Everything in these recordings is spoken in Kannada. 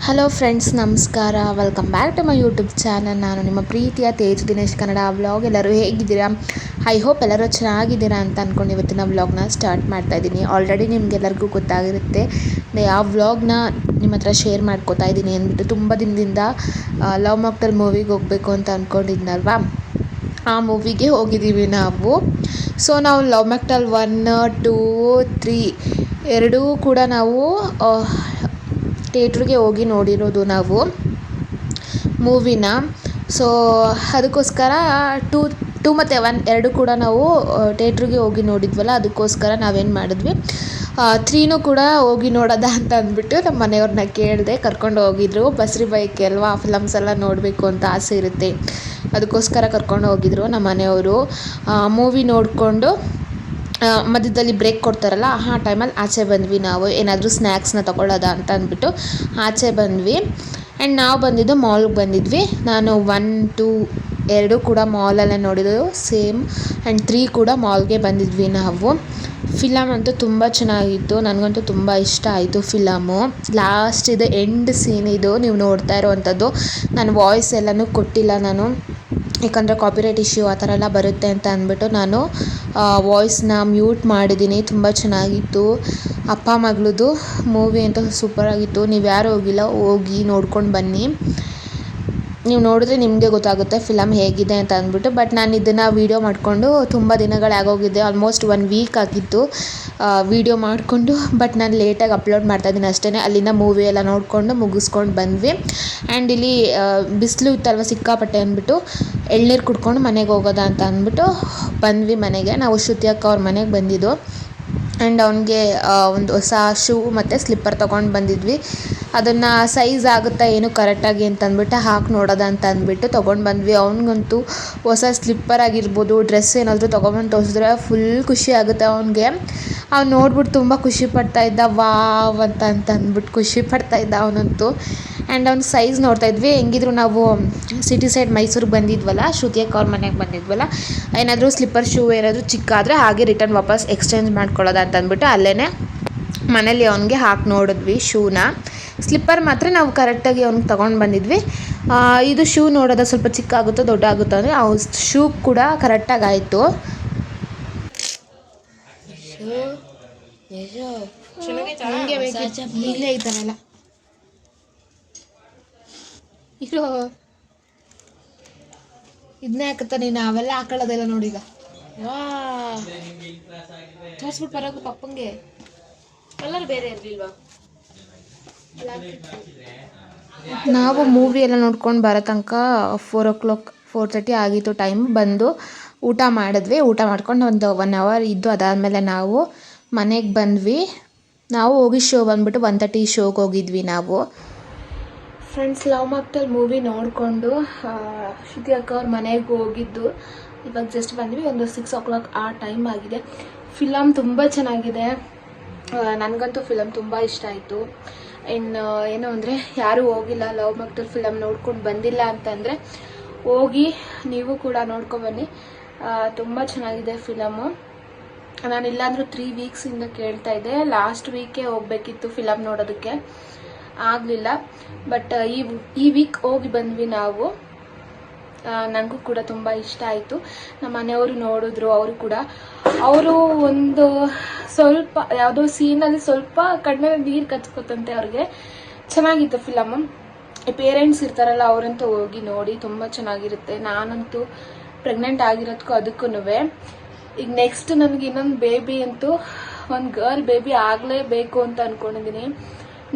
ಹಲೋ ಫ್ರೆಂಡ್ಸ್, ನಮಸ್ಕಾರ. Welcome back to my YouTube channel. ನಾನು ನಿಮ್ಮ ಪ್ರೀತಿಯ ತೇಜ್ ದಿನೇಶ್ ಕನ್ನಡ ವ್ಲಾಗ್. ಎಲ್ಲರೂ ಹೇಗಿದ್ದೀರಾ? ಐ ಹೋಪ್ ಎಲ್ಲರೂ ಚೆನ್ನಾಗಿದ್ದೀರಾ ಅಂತ ಅಂದ್ಕೊಂಡು ಇವತ್ತಿನ ವ್ಲಾಗ್ನ ಸ್ಟಾರ್ಟ್ ಮಾಡ್ತಾಯಿದ್ದೀನಿ. ಆಲ್ರೆಡಿ ನಿಮಗೆಲ್ಲರಿಗೂ ಗೊತ್ತಾಗಿರುತ್ತೆ ಯಾವ ವ್ಲಾಗ್ನ ನಿಮ್ಮ ಹತ್ರ ಶೇರ್ ಮಾಡ್ಕೋತಾ ಇದ್ದೀನಿ ಅಂದ್ಬಿಟ್ಟು. ತುಂಬ ದಿನದಿಂದ ಲವ್ ಮಾಕ್ಟೆಲ್ ಮೂವಿಗೆ ಹೋಗಬೇಕು ಅಂತ ಅಂದ್ಕೊಂಡಿದ್ನಲ್ವಾ, ಆ ಮೂವಿಗೆ ಹೋಗಿದ್ದೀವಿ ನಾವು. ಸೊ ನಾವು ಲವ್ ಮಾಕ್ಟೆಲ್ 1, 2, 3 ಎರಡೂ ಕೂಡ ನಾವು ಥಿಯೇಟ್ರಿಗೆ ಹೋಗಿ ನೋಡಿರೋದು ನಾವು ಮೂವಿನ. ಸೊ ಅದಕ್ಕೋಸ್ಕರ ಟೂ ಮತ್ತು 1 ಎರಡು ಕೂಡ ನಾವು ಥಿಯೇಟ್ರಿಗೆ ಹೋಗಿ ನೋಡಿದ್ವಲ್ಲ, ಅದಕ್ಕೋಸ್ಕರ ನಾವೇನು ಮಾಡಿದ್ವಿ, 3 ಕೂಡ ಹೋಗಿ ನೋಡೋದ ಅಂತ ಅಂದ್ಬಿಟ್ಟು ನಮ್ಮ ಮನೆಯವ್ರನ್ನ ಕೇಳಿದೆ. ಕರ್ಕೊಂಡು ಹೋಗಿದ್ರು. ಬಸ್ರಿ ಬೈಕ್ ಅಲ್ವಾ, ಫಿಲಮ್ಸ್ ಎಲ್ಲ ನೋಡಬೇಕು ಅಂತ ಆಸೆ ಇರುತ್ತೆ, ಅದಕ್ಕೋಸ್ಕರ ಕರ್ಕೊಂಡು ಹೋಗಿದ್ರು ನಮ್ಮ ಮನೆಯವರು. ಮೂವಿ ನೋಡಿಕೊಂಡು ಮಧ್ಯದಲ್ಲಿ ಬ್ರೇಕ್ ಕೊಡ್ತಾರಲ್ಲ, ಆ ಟೈಮಲ್ಲಿ ಆಚೆ ಬಂದ್ವಿ ನಾವು. ಏನಾದರೂ ಸ್ನ್ಯಾಕ್ಸ್ನ ತೊಗೊಳ್ಳೋದ ಅಂತ ಅಂದ್ಬಿಟ್ಟು ಆಚೆ ಬಂದ್ವಿ. ಆ್ಯಂಡ್ ನಾವು ಬಂದಿದ್ದು ಮಾಲ್ಗೆ ಬಂದಿದ್ವಿ. ನಾನು 1, 2 ಎರಡೂ ಕೂಡ ಮಾಲಲ್ಲೇ ನೋಡಿದ್ದು ಸೇಮ್. ಆ್ಯಂಡ್ 3 ಕೂಡ ಮಾಲ್ಗೆ ಬಂದಿದ್ವಿ ನಾವು. ಫಿಲಮ್ ಅಂತೂ ತುಂಬ ಚೆನ್ನಾಗಿತ್ತು. ನನಗಂತೂ ತುಂಬ ಇಷ್ಟ ಆಯಿತು ಫಿಲಮು. ಲಾಸ್ಟ್ ಇದು ಎಂಡ್ ಸೀನ್ ಇದು ನೀವು ನೋಡ್ತಾ ಇರೋವಂಥದ್ದು. ನಾನು ವಾಯ್ಸ್ ಎಲ್ಲನೂ ಕೊಟ್ಟಿಲ್ಲ ನಾನು, ಯಾಕಂದರೆ ಕಾಪಿರೈಟ್ ಇಶ್ಯೂ ಆ ಥರ ಎಲ್ಲ ಬರುತ್ತೆ ಅಂತ ಅಂದ್ಬಿಟ್ಟು ನಾನು ವಾಯ್ಸ್ನ ಮ್ಯೂಟ್ ಮಾಡಿದ್ದೀನಿ. ತುಂಬ ಚೆನ್ನಾಗಿತ್ತು. ಅಪ್ಪ ಮಗಳದು ಮೂವಿ ಅಂತೂ ಸೂಪರಾಗಿತ್ತು. ನೀವು ಯಾರು ಹೋಗಿಲ್ಲ, ಹೋಗಿ ನೋಡ್ಕೊಂಡು ಬನ್ನಿ. ನೀವು ನೋಡಿದ್ರೆ ನಿಮಗೆ ಗೊತ್ತಾಗುತ್ತೆ ಫಿಲಮ್ ಹೇಗಿದೆ ಅಂತ ಅಂದ್ಬಿಟ್ಟು. ಬಟ್ ನಾನು ಇದನ್ನು ವೀಡಿಯೋ ಮಾಡಿಕೊಂಡು ತುಂಬ ದಿನಗಳಾಗೋಗಿದೆ, ಆಲ್ಮೋಸ್ಟ್ 1 ವೀಕ್ ಆಗಿತ್ತು ವೀಡಿಯೋ ಮಾಡಿಕೊಂಡು. ಬಟ್ ನಾನು ಲೇಟಾಗಿ ಅಪ್ಲೋಡ್ ಮಾಡ್ತಾಯಿದ್ದೀನಿ ಅಷ್ಟೇ. ಅಲ್ಲಿಂದ ಮೂವಿ ಎಲ್ಲ ನೋಡಿಕೊಂಡು ಮುಗಿಸ್ಕೊಂಡು ಬಂದ್ವಿ. ಆ್ಯಂಡ್ ಇಲ್ಲಿ ಬಿಸಿಲು ಇತ್ತಲ್ವ ಸಿಕ್ಕಾಪಟ್ಟೆ ಅಂದ್ಬಿಟ್ಟು ಎಳ್ನೀರು ಕುಡ್ಕೊಂಡು ಮನೆಗೆ ಹೋಗೋದ ಅಂತ ಅಂದ್ಬಿಟ್ಟು ಬಂದ್ವಿ ಮನೆಗೆ. ನಾವು ಶ್ರುತಿ ಅಕ್ಕ ಅವ್ರ ಮನೆಗೆ ಬಂದಿದ್ದು. ಆ್ಯಂಡ್ ಅವನಿಗೆ ಒಂದು ಹೊಸ ಶೂ ಮತ್ತು ಸ್ಲಿಪ್ಪರ್ ತೊಗೊಂಡು ಬಂದಿದ್ವಿ. ಅದನ್ನು ಸೈಜ್ ಆಗುತ್ತಾ ಏನು ಕರೆಕ್ಟಾಗಿ ಅಂತಂದ್ಬಿಟ್ಟು ಹಾಕಿ ನೋಡೋದ ಅಂತ ಅಂದ್ಬಿಟ್ಟು ತೊಗೊಂಡು ಬಂದ್ವಿ. ಅವ್ನಿಗಂತೂ ಹೊಸ ಸ್ಲಿಪ್ಪರ್ ಆಗಿರ್ಬೋದು, ಡ್ರೆಸ್ ಏನಾದರೂ ತೊಗೊಂಬಂದು ತೋರಿಸಿದ್ರೆ ಫುಲ್ ಖುಷಿ ಆಗುತ್ತೆ ಅವನಿಗೆ. ಅವ್ನು ನೋಡ್ಬಿಟ್ಟು ತುಂಬ ಖುಷಿ ಪಡ್ತಾಯಿದ್ದ, ವಾವ್ ಅಂತ ಅಂದ್ಬಿಟ್ಟು ಖುಷಿ ಪಡ್ತಾಯಿದ್ದ ಅವನಂತೂ. ಆ್ಯಂಡ್ ಅವ್ನ ಸೈಜ್ ನೋಡ್ತಾಯಿದ್ವಿ. ಹೆಂಗಿದ್ರು ನಾವು ಸಿಟಿ ಸೈಡ್ ಮೈಸೂರಿಗೆ ಬಂದಿದ್ವಲ್ಲ, ಶ್ರುತಿ ಅಕ್ಕ ಅವ್ರ ಮನೆಗೆ ಬಂದಿದ್ವಲ್ಲ, ಏನಾದರೂ ಸ್ಲಿಪ್ಪರ್ ಶೂ ಏನಾದರೂ ಚಿಕ್ಕಾದರೆ ಹಾಗೆ ರಿಟರ್ನ್ ವಾಪಸ್ ಎಕ್ಸ್ಚೇಂಜ್ ಮಾಡ್ಕೊಳ್ಳೋದ ಅಂತ ಅಂದ್ಬಿಟ್ಟು ಅಲ್ಲೇ ಮನೇಲಿ ಅವನಿಗೆ ಹಾಕಿ ನೋಡಿದ್ವಿ ಶೂನ. ಸ್ಲಿಪ್ಪರ್ ಮಾತ್ರ ನಾವು ಕರೆಕ್ಟಾಗಿ ಅವ್ನಿಗೆ ತೊಗೊಂಡು ಬಂದಿದ್ವಿ. ಇದು ಶೂ ನೋಡೋದ ಸ್ವಲ್ಪ ಚಿಕ್ಕ ಆಗುತ್ತೋ ದೊಡ್ಡ ಆಗುತ್ತೋ ಅಂದರೆ ಶೂ ಕೂಡ ಕರೆಕ್ಟಾಗಿ ಆಯಿತು. ಈಗಲೇ ಇದ್ದಾನಲ್ಲ ಇರೋ ಇದನ್ನೇ ಹಾಕತ್ತ ನೀನು, ಅವೆಲ್ಲ ಹಾಕೊಳ್ಳೋದೆಲ್ಲ ನೋಡೀಗ. ತೋರಿಸ್ಬಿಟ್ಟು ಬರೋದು ಪಪ್ಪಂಗೆ. ಕಲರ್ ಬೇರೆ ಇರಲಿಲ್ವಾ? ನಾವು ಮೂವಿ ಎಲ್ಲ ನೋಡ್ಕೊಂಡು ಬರೋ ತನಕ 4 o'clock 4:30 ಆಗಿತ್ತು ಟೈಮ್. ಬಂದು ಊಟ ಮಾಡಿದ್ವಿ. ಊಟ ಮಾಡ್ಕೊಂಡು ಒಂದು 1 hour ಇದ್ದು ಅದಾದಮೇಲೆ ನಾವು ಮನೆಗೆ ಬಂದ್ವಿ. ನಾವು ಹೋಗಿ ಶೋ ಬಂದ್ಬಿಟ್ಟು 1:30 ಶೋಗೆ ಹೋಗಿದ್ವಿ ನಾವು. ಫ್ರೆಂಡ್ಸ್, ಲವ್ ಮಾಕ್ಟೆಲ್ ಮೂವಿ ನೋಡಿಕೊಂಡು ಶ್ರುತಿ ಅಕ್ಕ ಅವ್ರ ಮನೆಗೆ ಹೋಗಿದ್ದು ಇವಾಗ ಜಸ್ಟ್ ಬಂದ್ವಿ. ಒಂದು 6 o'clock ಆ ಟೈಮ್ ಆಗಿದೆ. ಫಿಲಮ್ ತುಂಬ ಚೆನ್ನಾಗಿದೆ. ನನಗಂತೂ ಫಿಲಮ್ ತುಂಬ ಇಷ್ಟ ಆಯಿತು. ಇನ್ನು ಏನು ಅಂದರೆ, ಯಾರೂ ಹೋಗಿಲ್ಲ ಲವ್ ಮಾಕ್ಟೆಲ್ ಫಿಲಮ್ ನೋಡ್ಕೊಂಡು ಬಂದಿಲ್ಲ ಅಂತಂದರೆ ಹೋಗಿ ನೀವು ಕೂಡ ನೋಡ್ಕೊಬನ್ನಿ. ತುಂಬ ಚೆನ್ನಾಗಿದೆ ಫಿಲಮು. ನಾನು ಇಲ್ಲಾಂದ್ರೂ 3 ವೀಕ್ಸಿಂದ ಕೇಳ್ತಾ ಇದ್ದೆ. ಲಾಸ್ಟ್ ವೀಕೇ ಹೋಗಬೇಕಿತ್ತು ಫಿಲಮ್ ನೋಡೋದಕ್ಕೆ, ಆಗಲಿಲ್ಲ. ಬಟ್ ಈ ವೀಕ್ ಹೋಗಿ ಬಂದ್ವಿ ನಾವು. ನನಗೂ ಕೂಡ ತುಂಬ ಇಷ್ಟ ಆಯಿತು. ನಮ್ಮ ಮನೆಯವರು ನೋಡಿದ್ರು, ಅವರು ಒಂದು ಸ್ವಲ್ಪ ಯಾವುದೋ ಸೀನಲ್ಲಿ ಸ್ವಲ್ಪ ಕಣ್ಣಲ್ಲಿ ನೀರು ಕಚ್ಕೋತಂತೆ ಅವ್ರಿಗೆ. ಚೆನ್ನಾಗಿತ್ತು ಫಿಲಮು. ಪೇರೆಂಟ್ಸ್ ಇರ್ತಾರಲ್ಲ ಅವರಂತೂ ಹೋಗಿ ನೋಡಿ, ತುಂಬ ಚೆನ್ನಾಗಿರುತ್ತೆ. ನಾನಂತೂ ಪ್ರೆಗ್ನೆಂಟ್ ಆಗಿರೋದಕ್ಕೂ ಅದಕ್ಕೂ ಈಗ ನೆಕ್ಸ್ಟ್ ನನಗೆ ಇನ್ನೊಂದು ಬೇಬಿ ಅಂತೂ, ಒಂದು ಗರ್ಲ್ ಬೇಬಿ ಆಗಲೇಬೇಕು ಅಂತ ಅಂದ್ಕೊಂಡಿದ್ದೀನಿ.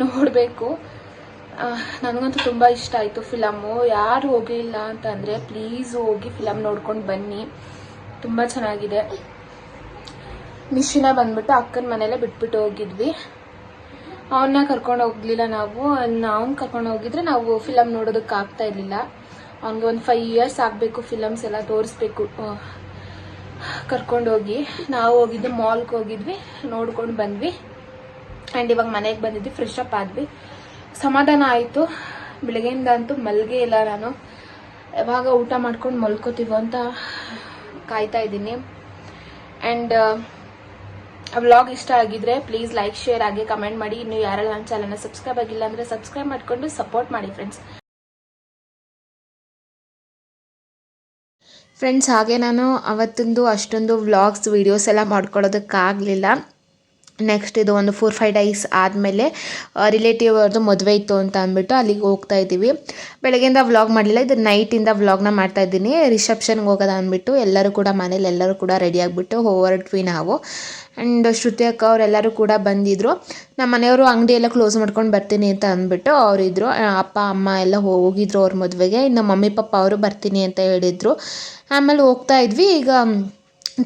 ನೋಡಬೇಕು. ನನಗಂತೂ ತುಂಬ ಇಷ್ಟ ಆಯಿತು ಫಿಲಮ್ಮು. ಯಾರು ಹೋಗಿಲ್ಲ ಅಂತಂದರೆ ಪ್ಲೀಸ್ ಹೋಗಿ ಫಿಲಮ್ ನೋಡ್ಕೊಂಡು ಬನ್ನಿ, ತುಂಬ ಚೆನ್ನಾಗಿದೆ. ನಿಶಿನ ಬಂದ್ಬಿಟ್ಟು ಅಕ್ಕನ ಮನೆಯಲ್ಲೇ ಬಿಟ್ಬಿಟ್ಟು ಹೋಗಿದ್ವಿ. ಅವನ್ನ ಕರ್ಕೊಂಡು ಹೋಗಲಿಲ್ಲ ನಾವು. ಅವ್ನು ಕರ್ಕೊಂಡು ಹೋಗಿದ್ರೆ ನಾವು ಫಿಲಮ್ ನೋಡೋದಕ್ಕೆ ಆಗ್ತಾ ಇರಲಿಲ್ಲ. ಅವ್ನಿಗೆ ಒಂದು 5 years ಆಗಬೇಕು ಫಿಲಮ್ಸ್ ಎಲ್ಲ ತೋರಿಸ್ಬೇಕು ಕರ್ಕೊಂಡೋಗಿ. ನಾವು ಹೋಗಿದ್ದು ಮಾಲ್ಗೆ ಹೋಗಿದ್ವಿ, ನೋಡ್ಕೊಂಡು ಬಂದ್ವಿ. ಆ್ಯಂಡ್ ಇವಾಗ ಮನೆಗೆ ಬಂದಿದ್ವಿ, ಫ್ರೆಶ್ ಅಪ್ ಆದ್ವಿ, ಸಮಾಧಾನ ಆಯಿತು. ಬೆಳಗ್ಗೆಯಿಂದ ಅಂತೂ ಮಲ್ಗೆ ಇಲ್ಲ ನಾನು. ಯಾವಾಗ ಊಟ ಮಾಡ್ಕೊಂಡು ಮಲ್ಕೋತೀವೋ ಅಂತ ಕಾಯ್ತಾ ಇದ್ದೀನಿ. ಆ್ಯಂಡ್ ವ್ಲಾಗ್ ಇಷ್ಟ ಆಗಿದ್ರೆ ಪ್ಲೀಸ್ ಲೈಕ್ ಶೇರ್ ಆಗಿ ಕಮೆಂಟ್ ಮಾಡಿ. ಇನ್ನು ಯಾರೆಲ್ಲ ನನ್ನ ಚಾನಲ್ನ ಸಬ್ಸ್ಕ್ರೈಬ್ ಆಗಿಲ್ಲ ಅಂದರೆ ಸಬ್ಸ್ಕ್ರೈಬ್ ಮಾಡಿಕೊಂಡು ಸಪೋರ್ಟ್ ಮಾಡಿ ಫ್ರೆಂಡ್ಸ್. ಹಾಗೆ ನಾನು ಅವತ್ತೊಂದು ಅಷ್ಟೊಂದು ವ್ಲಾಗ್ಸ್ ವೀಡಿಯೋಸ್ ಎಲ್ಲ ಮಾಡ್ಕೊಳ್ಳೋದಕ್ಕಾಗಲಿಲ್ಲ. ನೆಕ್ಸ್ಟ್ ಇದು ಒಂದು 4-5 ಡೇಸ್ ಆದಮೇಲೆ ರಿಲೇಟಿವ್ ಅವ್ರದ್ದು ಮದುವೆ ಇತ್ತು ಅಂತ ಅಂದ್ಬಿಟ್ಟು ಅಲ್ಲಿಗೆ ಹೋಗ್ತಾ ಇದ್ದೀವಿ. ಬೆಳಗ್ಗೆಯಿಂದ ವ್ಲಾಗ್ ಮಾಡಲಿಲ್ಲ, ಇದು ನೈಟಿಂದ ವ್ಲಾಗ್ನ ಮಾಡ್ತಾ ಇದ್ದೀನಿ. ರಿಸೆಪ್ಷನ್ಗೆ ಹೋಗೋದ ಅಂದ್ಬಿಟ್ಟು ಎಲ್ಲರೂ ಕೂಡ ಮನೇಲಿ ಎಲ್ಲರೂ ಕೂಡ ರೆಡಿ ಆಗಿಬಿಟ್ಟು ಹೊರಟ್ವಿ ನಾವು. ಆ್ಯಂಡ್ ಶ್ರುತಿ ಅಕ್ಕ ಅವರೆಲ್ಲರೂ ಕೂಡ ಬಂದಿದ್ದರು. ನಮ್ಮ ಮನೆಯವರು ಅಂಗಡಿ ಎಲ್ಲ ಕ್ಲೋಸ್ ಮಾಡ್ಕೊಂಡು ಬರ್ತೀನಿ ಅಂತ ಅಂದ್ಬಿಟ್ಟು ಅವರಿದ್ದರು. ಅಪ್ಪ ಅಮ್ಮ ಎಲ್ಲ ಹೋಗಿದ್ರು ಅವ್ರ ಮದುವೆಗೆ. ಇನ್ನು ಮಮ್ಮಿ ಪಪ್ಪ ಅವರು ಬರ್ತೀನಿ ಅಂತ ಹೇಳಿದರು. ಆಮೇಲೆ ಹೋಗ್ತಾ ಇದ್ವಿ. ಈಗ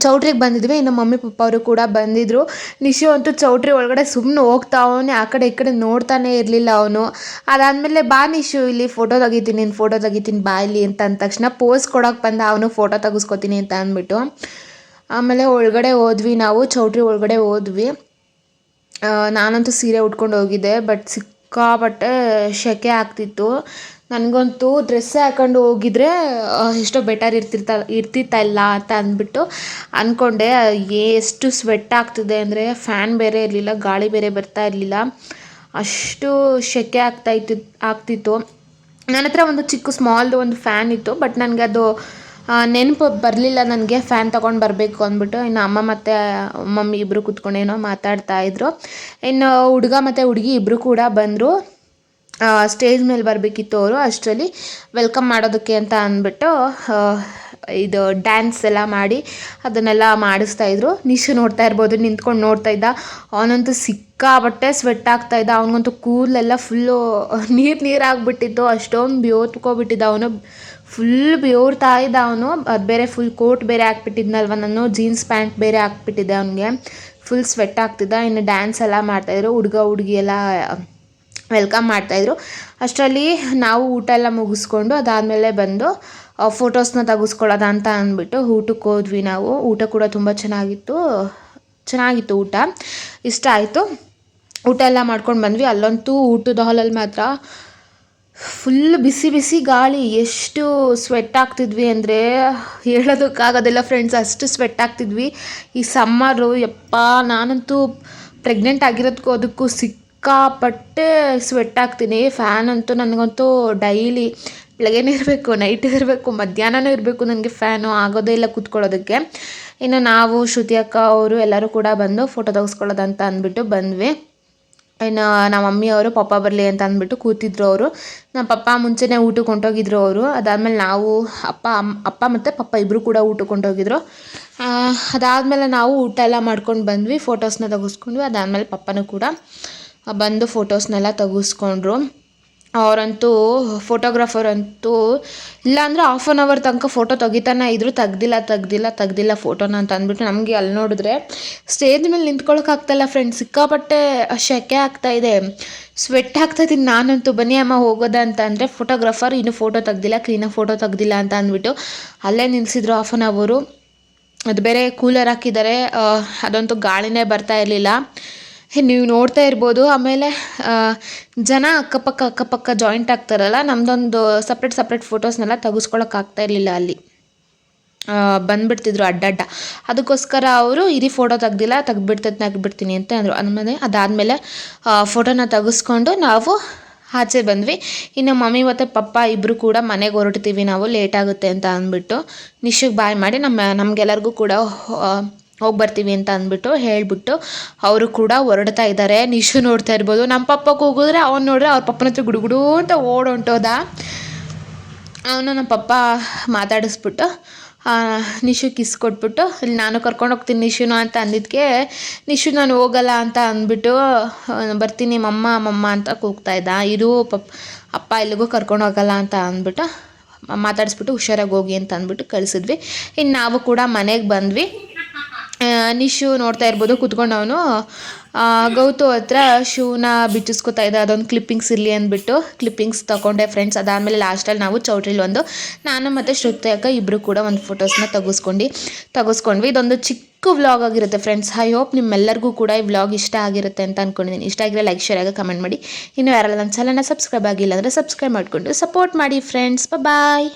ಚೌಟ್ರಿಗೆ ಬಂದಿದ್ವಿ. ಇನ್ನು ಮಮ್ಮಿ ಪಪ್ಪ ಅವರು ಕೂಡ ಬಂದಿದ್ದರು. ನಿಶು ಅಂತೂ ಚೌಟ್ರಿ ಒಳಗಡೆ ಸುಮ್ಮನೆ ಹೋಗ್ತಾವನೆ, ಆ ಕಡೆ ಈ ಕಡೆ ನೋಡ್ತಾನೆ ಇರಲಿಲ್ಲ ಅವನು. ಅದಾದಮೇಲೆ ಬಾ ನಿಶು ಇಲ್ಲಿ ಫೋಟೋ ತೆಗಿತೀನಿ ಬಾ ಇಲ್ಲಿ ಅಂತ ಅಂದ ತಕ್ಷಣ ಪೋಸ್ ಕೊಡೋಕೆ ಬಂದ ಅವನು, ಫೋಟೋ ತೆಗಿಸ್ಕೊತೀನಿ ಅಂತ ಅಂದ್ಬಿಟ್ಟು. ಆಮೇಲೆ ಒಳಗಡೆ ಹೋದ್ವಿ ನಾವು, ಚೌಟ್ರಿ ಒಳಗಡೆ ಹೋದ್ವಿ. ನಾನಂತೂ ಸೀರೆ ಉಟ್ಕೊಂಡು ಹೋಗಿದ್ದೆ, ಬಟ್ ಸಿಕ್ಕಾಪಟ್ಟೆ ಸೆಕೆ ಆಗ್ತಿತ್ತು. ನನಗಂತೂ ಡ್ರೆಸ್ಸೇ ಹಾಕೊಂಡು ಹೋಗಿದ್ರೆ ಎಷ್ಟೋ ಬೆಟರ್ ಇರ್ತಿತ್ತಲ್ಲ ಅಂತ ಅಂದ್ಬಿಟ್ಟು ಅಂದ್ಕೊಂಡೆ. ಎಷ್ಟು ಸ್ವೆಟ್ ಆಗ್ತಿದೆ ಅಂದರೆ ಫ್ಯಾನ್ ಬೇರೆ ಇರಲಿಲ್ಲ, ಗಾಳಿ ಬೇರೆ ಬರ್ತಾ ಇರಲಿಲ್ಲ, ಅಷ್ಟು ಸೆಕೆ ಆಗ್ತಿತ್ತು. ನನ್ನ ಹತ್ರ ಒಂದು ಚಿಕ್ಕ ಸ್ಮಾಲ್ದು ಒಂದು ಫ್ಯಾನ್ ಇತ್ತು, ಬಟ್ ನನಗೆ ಅದು ನೆನಪು ಬರಲಿಲ್ಲ ನನಗೆ ಫ್ಯಾನ್ ತೊಗೊಂಡು ಬರಬೇಕು ಅಂದ್ಬಿಟ್ಟು. ಇನ್ನು ಅಮ್ಮ ಮತ್ತು ಮಮ್ಮಿ ಇಬ್ಬರು ಕೂತ್ಕೊಂಡು ಏನೋ ಮಾತಾಡ್ತಾಯಿದ್ರು. ಇನ್ನು ಹುಡುಗ ಮತ್ತು ಹುಡುಗಿ ಇಬ್ಬರು ಕೂಡ ಬಂದರು. ಸ್ಟೇಜ್ ಮೇಲೆ ಬರಬೇಕಿತ್ತು ಅವರು. ಅಷ್ಟರಲ್ಲಿ ವೆಲ್ಕಮ್ ಮಾಡೋದಕ್ಕೆ ಅಂತ ಅಂದ್ಬಿಟ್ಟು ಇದು ಡ್ಯಾನ್ಸ್ ಎಲ್ಲ ಮಾಡಿ ಅದನ್ನೆಲ್ಲ ಮಾಡಿಸ್ತಾಯಿದ್ರು. ನಿಶು ನೋಡ್ತಾ ಇರ್ಬೋದು, ನಿಂತ್ಕೊಂಡು ನೋಡ್ತಾ ಇದ್ದ. ಅವನಂತೂ ಸಿಕ್ಕಾಬಟ್ಟೆ ಸ್ವೆಟ್ ಆಗ್ತಾಯಿದ್ದ. ಅವನಿಗಂತೂ ಕೂದಲೆಲ್ಲ ಫುಲ್ಲು ನೀರಾಗಿಬಿಟ್ಟಿತ್ತು, ಅಷ್ಟೊಂದು ಬೇಯೋತ್ಕೊಬಿಟ್ಟಿದ್ದ ಅವನು. ಫುಲ್ ಬೇಯೋರ್ತಾ ಇದ್ದ ಅವನು. ಅದು ಬೇರೆ ಫುಲ್ ಕೋಟ್ ಬೇರೆ ಹಾಕ್ಬಿಟ್ಟಿದ್ನಲ್ವ ನಾನು, ಜೀನ್ಸ್ ಪ್ಯಾಂಟ್ ಬೇರೆ ಹಾಕ್ಬಿಟ್ಟಿದ್ದೆ ಅವನಿಗೆ. ಫುಲ್ ಸ್ವೆಟ್ ಆಗ್ತಿದ್ದ. ಇನ್ನು ಡ್ಯಾನ್ಸ್ ಎಲ್ಲ ಮಾಡ್ತಾಯಿದ್ರು, ಹುಡುಗ ಹುಡುಗಿ ಎಲ್ಲ ವೆಲ್ಕಮ್ ಮಾಡ್ತಾಯಿದ್ರು. ಅಷ್ಟರಲ್ಲಿ ನಾವು ಊಟ ಎಲ್ಲ ಮುಗಿಸ್ಕೊಂಡು ಅದಾದಮೇಲೆ ಬಂದು ಫೋಟೋಸ್ನ ತೆಗೆಸ್ಕೊಳ್ಳೋದ ಅಂತ ಅಂದ್ಬಿಟ್ಟು ಊಟಕ್ಕೆ ಹೋದ್ವಿ ನಾವು. ಊಟ ಕೂಡ ತುಂಬ ಚೆನ್ನಾಗಿತ್ತು ಊಟ, ಇಷ್ಟ ಆಯಿತು. ಊಟ ಎಲ್ಲ ಮಾಡ್ಕೊಂಡು ಬಂದ್ವಿ. ಅಲ್ಲಂತೂ ಊಟದ ಹಾಲಲ್ಲಿ ಮಾತ್ರ ಫುಲ್ ಬಿಸಿ ಬಿಸಿ ಗಾಳಿ, ಎಷ್ಟು ಸ್ವೆಟ್ ಆಗ್ತಿದ್ವಿ ಅಂದರೆ ಹೇಳೋದಕ್ಕಾಗೋದಿಲ್ಲ ಫ್ರೆಂಡ್ಸ್, ಅಷ್ಟು ಸ್ವೆಟ್ ಆಗ್ತಿದ್ವಿ. ಈ ಸಮ್ಮರು ಯಪ್ಪ, ನಾನಂತೂ ಪ್ರೆಗ್ನೆಂಟ್ ಆಗಿರೋದಕ್ಕೂ ಅದಕ್ಕೂ ಸಿಕ್ಕಾಪಟ್ಟೆ ಸ್ವೆಟ್ ಆಗ್ತೀನಿ. ಫ್ಯಾನ್ ಅಂತೂ ನನಗಂತೂ ಡೈಲಿ ಬೆಳಗ್ಗೆನೇ ಇರಬೇಕು, ನೈಟ್ ಇರಬೇಕು, ಮಧ್ಯಾಹ್ನನೂ ಇರಬೇಕು ನನಗೆ ಫ್ಯಾನು, ಆಗೋದೇ ಇಲ್ಲ ಕೂತ್ಕೊಳ್ಳೋದಕ್ಕೆ. ಇನ್ನು ನಾವು ಶ್ರುತಿ ಅಕ್ಕ ಅವರು ಎಲ್ಲರೂ ಕೂಡ ಬಂದು ಫೋಟೋ ತೆಗೆಸ್ಕೊಳ್ಳೋದಂತ ಅಂದ್ಬಿಟ್ಟು ಬಂದ್ವಿ. ಇನ್ನು ನಮ್ಮ ಮಮ್ಮಿಯವರು ಪಪ್ಪ ಬರಲಿ ಅಂತ ಅಂದ್ಬಿಟ್ಟು ಕೂತಿದ್ರು ಅವರು. ನಮ್ಮ ಪಪ್ಪ ಮುಂಚೆನೇ ಊಟಕ್ಕೆ ಹೊಂಟೋಗಿದ್ರು ಅವರು. ಅದಾದಮೇಲೆ ನಾವು ಅಪ್ಪ ಮತ್ತು ಪಪ್ಪ ಇಬ್ಬರು ಕೂಡ ಊಟಕ್ಕೆ ಹೊಂಟೋಗಿದ್ರು. ಅದಾದಮೇಲೆ ನಾವು ಊಟ ಎಲ್ಲ ಮಾಡ್ಕೊಂಡು ಬಂದ್ವಿ, ಫೋಟೋಸ್ನ ತೆಗೆಸ್ಕೊಂಡ್ವಿ. ಅದಾದಮೇಲೆ ಪಪ್ಪನೂ ಕೂಡ ಬಂದು ಫೋಟೋಸ್ನೆಲ್ಲ ತೆಗೆಸ್ಕೊಂಡ್ರು. ಅವರಂತೂ ಫೋಟೋಗ್ರಾಫರ್ ಅಂತೂ ಇಲ್ಲಾಂದರೆ 1/2 ಅವರ್ ತನಕ ಫೋಟೋ ತೆಗಿತಾನೆ ಇದ್ರು. ತೆಗ್ದಿಲ್ಲ ಫೋಟೋನ ಅಂತ ಅಂದ್ಬಿಟ್ಟು. ನಮಗೆ ಅಲ್ಲಿ ನೋಡಿದ್ರೆ ಸ್ಟೇಜ್ ಮೇಲೆ ನಿಂತ್ಕೊಳ್ಳೋಕ್ಕಾಗ್ತಾಯಿಲ್ಲ ಫ್ರೆಂಡ್ಸ್, ಸಿಕ್ಕಾಪಟ್ಟೆ ಸೆಕೆ ಆಗ್ತಾಯಿದೆ, ಸ್ವೆಟ್ ಆಗ್ತಾಯಿದ್ದೀನಿ ನಾನಂತೂ. ಬನ್ನಿ ಅಮ್ಮ ಹೋಗೋದ ಅಂತ ಅಂದರೆ ಫೋಟೋಗ್ರಾಫರ್ ಇನ್ನೂ ಫೋಟೋ ತೆಗ್ದಿಲ್ಲ, ಕ್ಲೀನಾಗಿ ಫೋಟೋ ತೆಗ್ದಿಲ್ಲ ಅಂತ ಅಂದ್ಬಿಟ್ಟು ಅಲ್ಲೇ ನಿಲ್ಲಿಸಿದ್ರು 1/2 ಅವರು. ಅದು ಬೇರೆ ಕೂಲರ್ ಹಾಕಿದ್ದಾರೆ, ಅದಂತೂ ಗಾಳಿನೇ ಬರ್ತಾ ಇರಲಿಲ್ಲ, ನೀವು ನೋಡ್ತಾ ಇರ್ಬೋದು. ಆಮೇಲೆ ಜನ ಅಕ್ಕಪಕ್ಕ ಜಾಯಿಂಟ್ ಆಗ್ತಾರಲ್ಲ, ನಮ್ಮದೊಂದು ಸಪ್ರೇಟ್ ಫೋಟೋಸ್ನೆಲ್ಲ ತೆಗೆಸ್ಕೊಳ್ಳೋಕ್ಕಾಗ್ತಾ ಇರಲಿಲ್ಲ. ಅಲ್ಲಿ ಬಂದುಬಿಡ್ತಿದ್ರು ಅಡ್ಡಡ್ಡ. ಅದಕ್ಕೋಸ್ಕರ ಅವರು ಇರಿ ಫೋಟೋ ತೆಗ್ಬಿಡ್ತೀನಿ ಅಂತ ಅಂದರು. ಅದಾದಮೇಲೆ ಫೋಟೋನ ತೆಗೆಸ್ಕೊಂಡು ನಾವು ಆಚೆ ಬಂದ್ವಿ. ಇನ್ನು ಮಮ್ಮಿ ಮತ್ತು ಪಪ್ಪ ಇಬ್ಬರು ಕೂಡ ಮನೆಗೆ ಹೊರಡ್ತೀವಿ ನಾವು, ಲೇಟ್ ಆಗುತ್ತೆ ಅಂತ ಅಂದ್ಬಿಟ್ಟು ನಿಶುಗೆ ಬಾಯ್ ಮಾಡಿ ನಮಗೆಲ್ಲರಿಗೂ ಕೂಡ ಹೋಗಿ ಬರ್ತೀವಿ ಅಂತ ಅಂದ್ಬಿಟ್ಟು ಹೇಳಿಬಿಟ್ಟು ಅವರು ಕೂಡ ಹೊರಡ್ತಾ ಇದ್ದಾರೆ. ನಿಶು ನೋಡ್ತಾ ಇರ್ಬೋದು, ನಮ್ಮ ಪಪ್ಪಕ್ಕೆ ಹೋಗಿದ್ರೆ ಅವ್ನು ನೋಡ್ರೆ ಅವ್ರ ಪಪ್ಪನ ಹತ್ರ ಗುಡುಗುಡು ಅಂತ ಹೊಂಟೋದ. ಅವನು ನಮ್ಮ ಪಪ್ಪ ಮಾತಾಡಿಸ್ಬಿಟ್ಟು ನಿಶು ಕಿಸ್ ಕೊಟ್ಬಿಟ್ಟು ಇಲ್ಲಿ ನಾನು ಕರ್ಕೊಂಡು ಹೋಗ್ತೀನಿ ನಿಶುನು ಅಂತ ಅಂದಿದ್ದಕ್ಕೆ ನಿಶು ನಾನು ಹೋಗಲ್ಲ ಅಂತ ಅಂದ್ಬಿಟ್ಟು ಬರ್ತೀನಿ ಮಮ್ಮ ಅಂತ ಕೂಗ್ತಾ ಇದ್ದ. ಇದು ಅಪ್ಪ ಎಲ್ಲಿಗೂ ಕರ್ಕೊಂಡು ಹೋಗಲ್ಲ ಅಂತ ಅಂದ್ಬಿಟ್ಟು ಮಾತಾಡಿಸ್ಬಿಟ್ಟು ಹುಷಾರಾಗಿ ಹೋಗಿ ಅಂತ ಅಂದ್ಬಿಟ್ಟು ಕಳಿಸಿದ್ವಿ. ಇನ್ನು ನಾವು ಕೂಡ ಮನೆಗೆ ಬಂದ್ವಿ. ನಿಶು ನೋಡ್ತಾ ಇರ್ಬೋದು ಕೂತ್ಕೊಂಡು ಅವನು ಗೌತು ಹತ್ರ ಶೂನ ಬಿಚ್ಚಿಸ್ಕೊತಾ ಇದ್ದ. ಅದೊಂದು ಕ್ಲಿಪ್ಪಿಂಗ್ಸ್ ಇರಲಿ ಅಂದ್ಬಿಟ್ಟು ಕ್ಲಿಪ್ಪಿಂಗ್ಸ್ ತೊಗೊಂಡೆ ಫ್ರೆಂಡ್ಸ್. ಅದಾದಮೇಲೆ ಲಾಸ್ಟಲ್ಲಿ ನಾವು ಚೌಟ್ರಿಲಿ ನಾನು ಮತ್ತು ಶ್ರುತಿ ಅಕ್ಕ ಇಬ್ಬರು ಕೂಡ ಒಂದು ಫೋಟೋಸ್ನ ತೆಗೆಸ್ಕೊಂಡ್ವಿ. ಇದೊಂದು ಚಿಕ್ಕ ವ್ಲಾಗ್ ಆಗಿರುತ್ತೆ ಫ್ರೆಂಡ್ಸ್. ಐ ಹೋಪ್ ನಿಮ್ಮೆಲ್ಲರಿಗೂ ಕೂಡ ಈ ವ್ಲಾಗ್ ಇಷ್ಟ ಆಗಿರುತ್ತೆ ಅಂತ ಅಂದ್ಕೊಂಡಿದ್ದೀನಿ. ಇಷ್ಟ ಆಗಿರೋ ಲೈಕ್ ಶೇರ್ ಆಗಿ ಕಮೆಂಟ್ ಮಾಡಿ. ಇನ್ನು ಯಾರೆಲ್ಲ ನನ್ನ ಚಾನಲ್ನ ಸಬ್ಸ್ಕ್ರೈಬ್ ಆಗಿಲ್ಲ ಅಂದರೆ ಸಬ್ಸ್ಕ್ರೈಬ್ ಮಾಡಿಕೊಂಡು ಸಪೋರ್ಟ್ ಮಾಡಿ ಫ್ರೆಂಡ್ಸ್. ಬಾಯ್.